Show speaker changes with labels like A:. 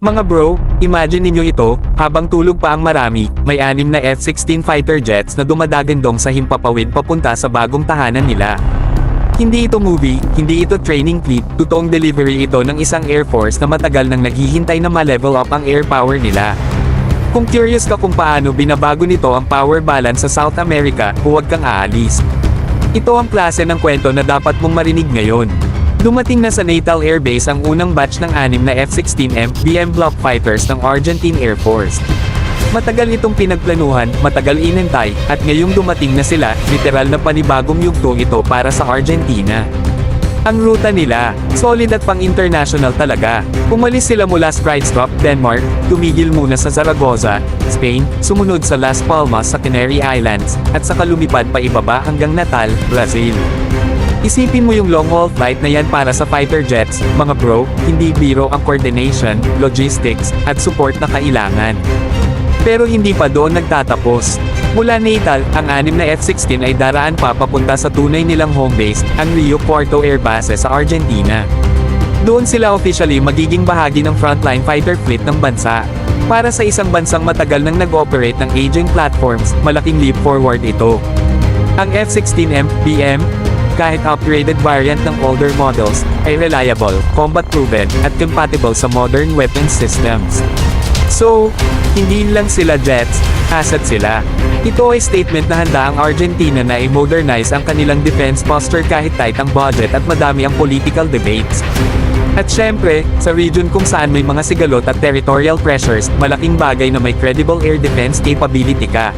A: Mga bro, imagine ninyo ito, habang tulog pa ang marami, may 6 na F-16 fighter jets na dumadagandong sa himpapawid papunta sa bagong tahanan nila. Hindi ito movie, hindi ito training clip, totoong delivery ito ng isang Air Force na matagal nang naghihintay na ma-level up ang air power nila. Kung curious ka kung paano binabago nito ang power balance sa South America, huwag kang aalis. Ito ang klase ng kwento na dapat mong marinig ngayon. Dumating na sa Natal Air Base ang unang batch ng 6 na F-16M BM Block Fighters ng Argentine Air Force. Matagal itong pinagplanuhan, matagal inintay, at ngayong dumating na sila, literal na panibagong yugto ito para sa Argentina. Ang ruta nila, solid at pang-international talaga. Umalis sila mula Skrydstrup, Denmark, tumigil muna sa Zaragoza, Spain, sumunod sa Las Palmas sa Canary Islands, at saka lumipad pa ibaba hanggang Natal, Brazil. Isipin mo yung long-haul flight na yan para sa fighter jets, mga bro, hindi biro ang coordination, logistics, at support na kailangan. Pero hindi pa doon nagtatapos. Mula Natal, ang 6 na F-16 ay daraan pa papunta sa tunay nilang home base, ang Rio Cuarto Air Base sa Argentina. Doon sila officially magiging bahagi ng frontline fighter fleet ng bansa. Para sa isang bansang matagal nang nag-operate ng aging platforms, malaking leap forward ito. Ang F-16M BM, kahit upgraded variant ng older models, ay reliable, combat-proven, at compatible sa modern weapons systems. So, hindi lang sila jets, asset sila. Ito ay statement na handa ang Argentina na i-modernize ang kanilang defense posture kahit tight ang budget at madami ang political debates. At syempre, sa region kung saan may mga sigalot at territorial pressures, malaking bagay na may credible air defense capability ka.